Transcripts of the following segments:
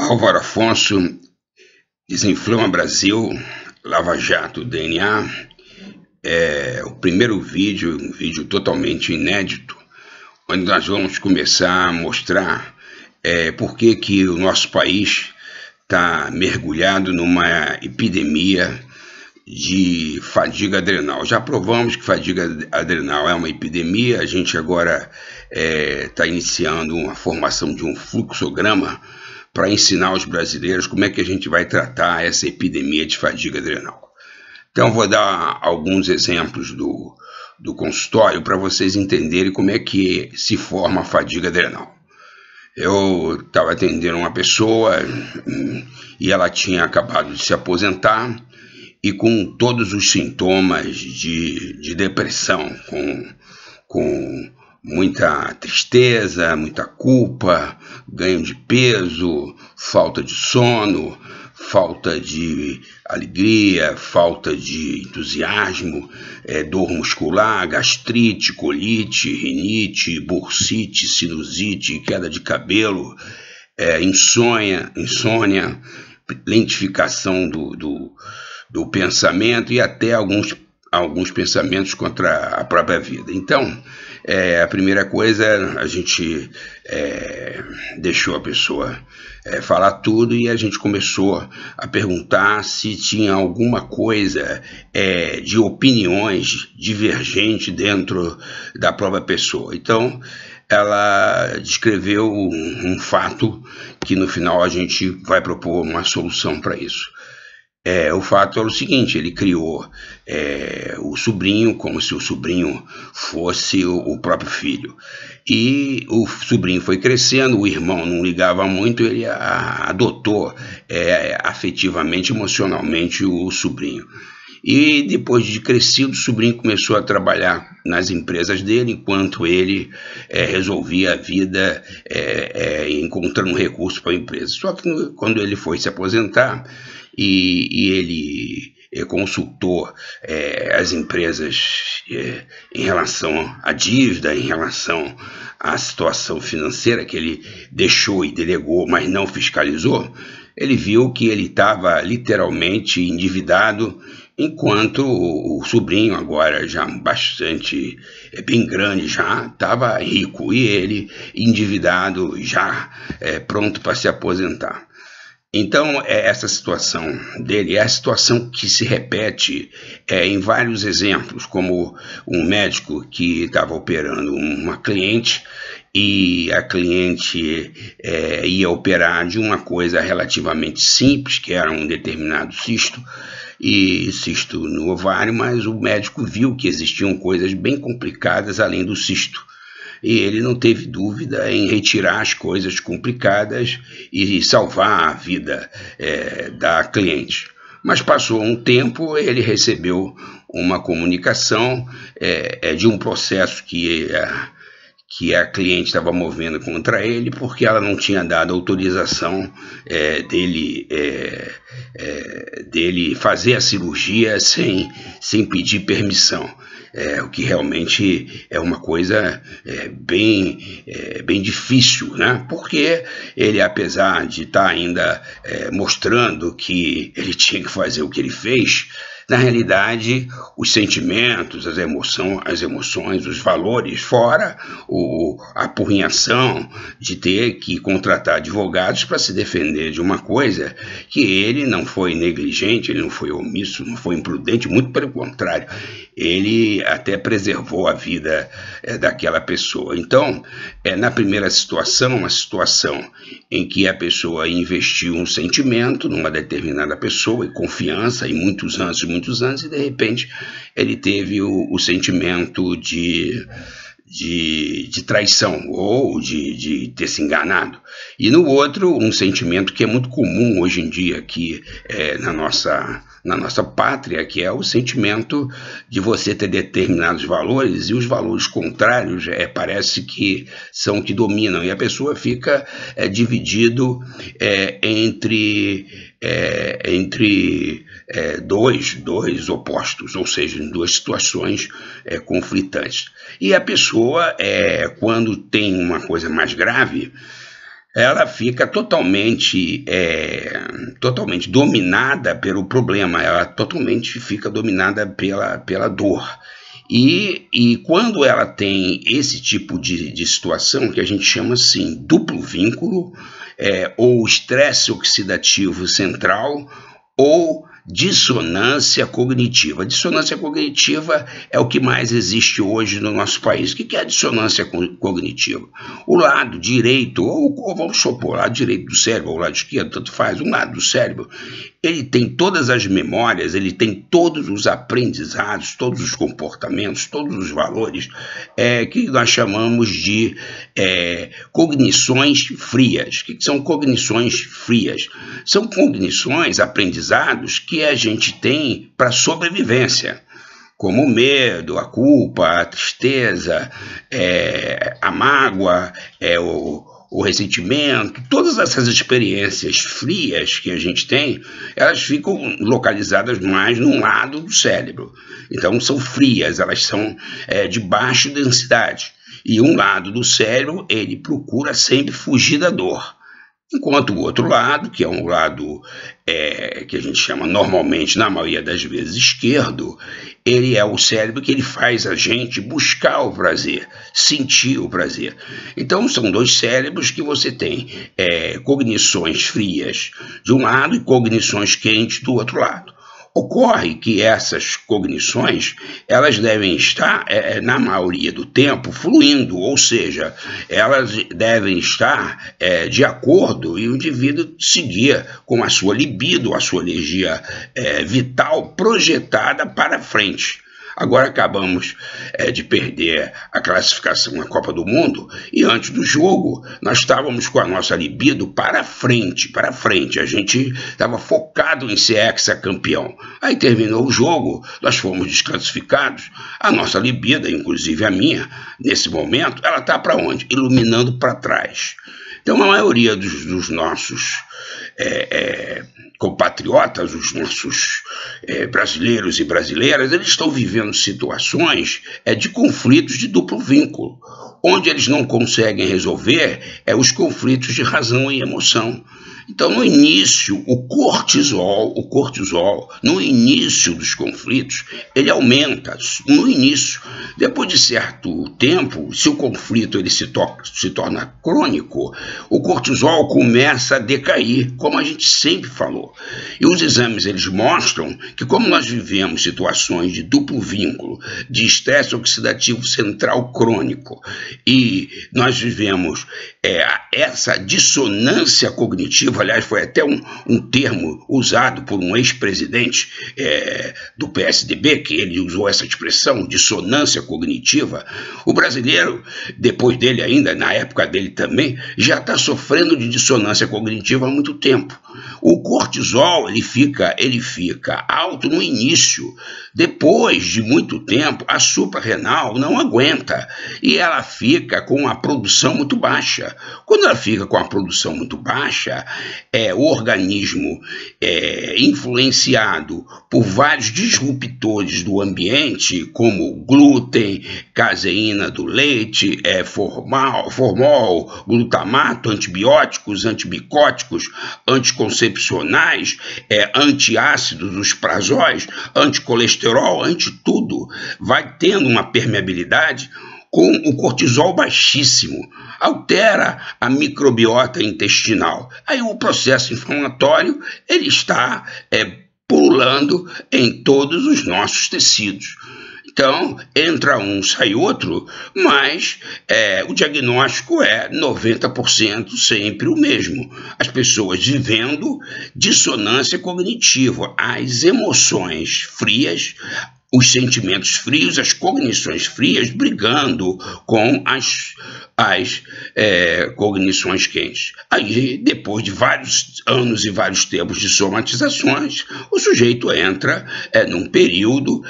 Álvaro Afonso, Desinflama Brasil, Lava Jato, DNA. É o primeiro vídeo, um vídeo totalmente inédito, onde nós vamos começar a mostrar por que o nosso país está mergulhado numa epidemia de fadiga adrenal. Já provamos que fadiga adrenal é uma epidemia. A gente agora está iniciando a formação de um fluxograma para ensinar aos brasileiros como é que a gente vai tratar essa epidemia de fadiga adrenal. Então, vou dar alguns exemplos do consultório para vocês entenderem como é que se forma a fadiga adrenal. Eu estava atendendo uma pessoa e ela tinha acabado de se aposentar e com todos os sintomas de depressão, com muita tristeza, muita culpa, ganho de peso, falta de sono, falta de alegria, falta de entusiasmo, dor muscular, gastrite, colite, rinite, bursite, sinusite, queda de cabelo, insônia, lentificação do pensamento e até alguns pensamentos contra a própria vida. Então, a primeira coisa, a gente deixou a pessoa falar tudo e a gente começou a perguntar se tinha alguma coisa de opiniões divergentes dentro da própria pessoa. Então, ela descreveu um fato que no final a gente vai propor uma solução para isso. O fato era o seguinte: ele criou o sobrinho como se o sobrinho fosse o próprio filho. E o sobrinho foi crescendo, o irmão não ligava muito, ele adotou afetivamente, emocionalmente o sobrinho. E depois de crescido, o sobrinho começou a trabalhar nas empresas dele, enquanto ele resolvia a vida encontrando recursos para a empresa. Só que quando ele foi se aposentar e ele consultou as empresas em relação à dívida, em relação à situação financeira que ele deixou e delegou, mas não fiscalizou, ele viu que ele estava literalmente endividado, enquanto o sobrinho, agora já bastante, bem grande já, estava rico e ele endividado, já pronto para se aposentar. Então, essa situação dele é a situação que se repete em vários exemplos, como um médico que estava operando uma cliente e a cliente ia operar de uma coisa relativamente simples, que era um determinado cisto no ovário, mas o médico viu que existiam coisas bem complicadas além do cisto. E ele não teve dúvida em retirar as coisas complicadas e salvar a vida da cliente. Mas passou um tempo, ele recebeu uma comunicação de um processo que a cliente estava movendo contra ele, porque ela não tinha dado autorização dele fazer a cirurgia sem pedir permissão. O que realmente é uma coisa bem difícil, né? Porque ele, apesar de estar ainda mostrando que ele tinha que fazer o que ele fez, na realidade, os sentimentos, as emoções, os valores, fora a apurrinhação de ter que contratar advogados para se defender de uma coisa que ele não foi negligente, ele não foi omisso, não foi imprudente, muito pelo contrário, ele até preservou a vida daquela pessoa. Então, na primeira situação, uma situação em que a pessoa investiu um sentimento numa determinada pessoa e confiança e muitos anos, e de repente ele teve o sentimento de traição ou de ter se enganado. E no outro, um sentimento que é muito comum hoje em dia aqui na nossa pátria, que é o sentimento de você ter determinados valores e os valores contrários parece que são que dominam, e a pessoa fica dividido entre dois opostos, ou seja, em duas situações conflitantes. E a pessoa, quando tem uma coisa mais grave, ela fica totalmente dominada pelo problema, ela totalmente fica dominada pela dor. E quando ela tem esse tipo de situação, que a gente chama assim duplo vínculo, ou estresse oxidativo central, ou dissonância cognitiva. A dissonância cognitiva é o que mais existe hoje no nosso país. O que é a dissonância cognitiva? O lado direito, ou vamos supor, o lado direito do cérebro, ou o lado esquerdo, tanto faz, um lado do cérebro, ele tem todas as memórias, ele tem todos os aprendizados, todos os comportamentos, todos os valores que nós chamamos de cognições frias. O que são cognições frias? São cognições, aprendizados que a gente tem para sobrevivência, como o medo, a culpa, a tristeza, a mágoa, o ressentimento, todas essas experiências frias que a gente tem, elas ficam localizadas mais num lado do cérebro. Então são frias, elas são de baixa densidade. E um lado do cérebro, ele procura sempre fugir da dor. Enquanto o outro lado, que é um lado que a gente chama normalmente, na maioria das vezes, esquerdo, ele é o cérebro que ele faz a gente buscar o prazer, sentir o prazer. Então são dois cérebros que você tem cognições frias de um lado e cognições quentes do outro lado. Ocorre que essas cognições, elas devem estar, na maioria do tempo, fluindo, ou seja, elas devem estar de acordo e o indivíduo seguir com a sua libido, a sua energia vital projetada para frente. Agora acabamos de perder a classificação na Copa do Mundo e antes do jogo nós estávamos com a nossa libido para frente. A gente estava focado em ser hexacampeão. Aí terminou o jogo, nós fomos desclassificados, a nossa libido, inclusive a minha, nesse momento, ela está para onde? Iluminando para trás. Então a maioria dos nossos compatriotas, os nossos brasileiros e brasileiras, eles estão vivendo situações de conflitos de duplo vínculo, onde eles não conseguem resolver os conflitos de razão e emoção. Então, no início, o cortisol, no início dos conflitos, ele aumenta, no início. Depois de certo tempo, se o conflito ele se torna crônico, o cortisol começa a decair, como a gente sempre falou. E os exames, eles mostram que como nós vivemos situações de duplo vínculo, de estresse oxidativo central crônico, e nós vivemos essa dissonância cognitiva, aliás, foi até um termo usado por um ex-presidente do PSDB, que ele usou essa expressão, dissonância cognitiva. O brasileiro, depois dele ainda, na época dele também, já está sofrendo de dissonância cognitiva há muito tempo. O cortisol, ele fica alto no início. Depois de muito tempo, a suprarrenal não aguenta e ela fica com a produção muito baixa. Quando ela fica com a produção muito baixa, o organismo influenciado por vários disruptores do ambiente, como glúten, caseína do leite, formol, glutamato, antibióticos, antimicóticos, anticoncepcionais, antiácidos, os prazóis, anticolesterol, anti-tudo, vai tendo uma permeabilidade com o cortisol baixíssimo, altera a microbiota intestinal. Aí o processo inflamatório ele está pululando em todos os nossos tecidos. Então, entra um, sai outro, mas o diagnóstico é 90% sempre o mesmo. As pessoas vivendo dissonância cognitiva, as emoções frias, os sentimentos frios, as cognições frias brigando com as cognições quentes. Aí, depois de vários anos e vários tempos de somatizações, o sujeito entra num período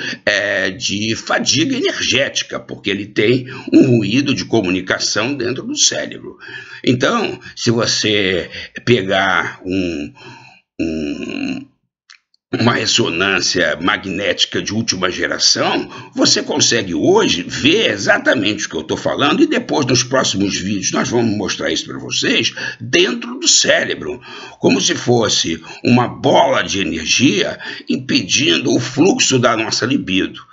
de fadiga energética, porque ele tem um ruído de comunicação dentro do cérebro. Então, se você pegar uma ressonância magnética de última geração, você consegue hoje ver exatamente o que eu estou falando, e depois, nos próximos vídeos, nós vamos mostrar isso para vocês, dentro do cérebro, como se fosse uma bola de energia impedindo o fluxo da nossa libido.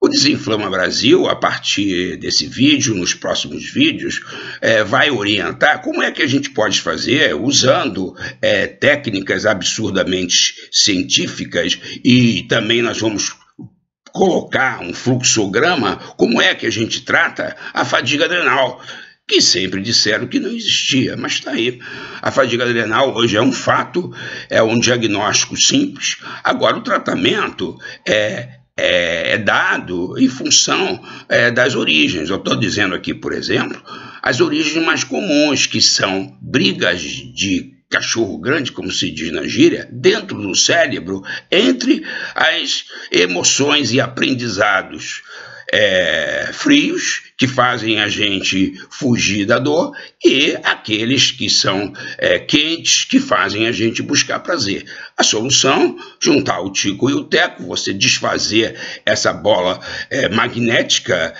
O Desinflama Brasil, a partir desse vídeo, nos próximos vídeos, vai orientar como é que a gente pode fazer usando técnicas absurdamente científicas, e também nós vamos colocar um fluxograma, como é que a gente trata a fadiga adrenal, que sempre disseram que não existia, mas está aí. A fadiga adrenal hoje é um fato, é um diagnóstico simples. Agora, o tratamento é dado em função das origens. Eu estou dizendo aqui, por exemplo, as origens mais comuns, que são brigas de cachorro grande, como se diz na gíria, dentro do cérebro, entre as emoções e aprendizados frios, que fazem a gente fugir da dor, e aqueles que são quentes, que fazem a gente buscar prazer. A solução, juntar o tico e o teco, você desfazer essa bola magnética,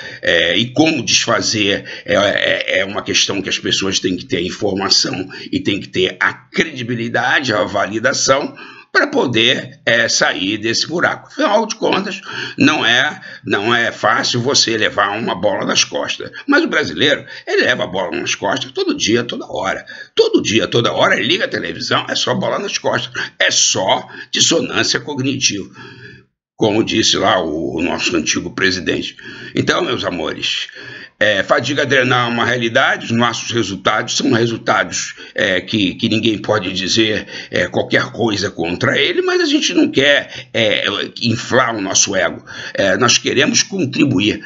e como desfazer é uma questão que as pessoas têm que ter informação e têm que ter a credibilidade, a validação, para poder sair desse buraco. Afinal de contas, não é fácil você levar uma bola nas costas. Mas o brasileiro, ele leva a bola nas costas todo dia, toda hora. Todo dia, toda hora, ele liga a televisão, é só bola nas costas. É só dissonância cognitiva, como disse lá o nosso antigo presidente. Então, meus amores, fadiga adrenal é uma realidade. Os nossos resultados são resultados que ninguém pode dizer qualquer coisa contra ele, mas a gente não quer inflar o nosso ego. Nós queremos contribuir,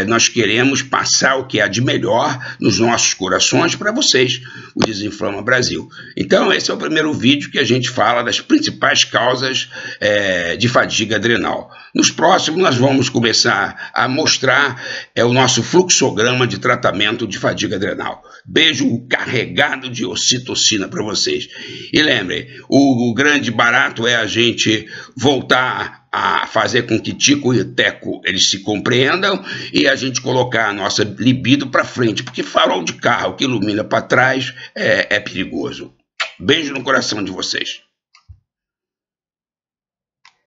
nós queremos passar o que há de melhor nos nossos corações para vocês, o Desinflama Brasil. Então, esse é o primeiro vídeo que a gente fala das principais causas de fadiga adrenal. Nos próximos, nós vamos começar a mostrar o nosso fluxograma de tratamento de fadiga adrenal. Beijo carregado de ocitocina para vocês. E lembrem, o grande barato é a gente voltar a fazer com que tico e teco eles se compreendam, e a gente colocar a nossa libido para frente, porque farol de carro que ilumina para trás é perigoso. Beijo no coração de vocês.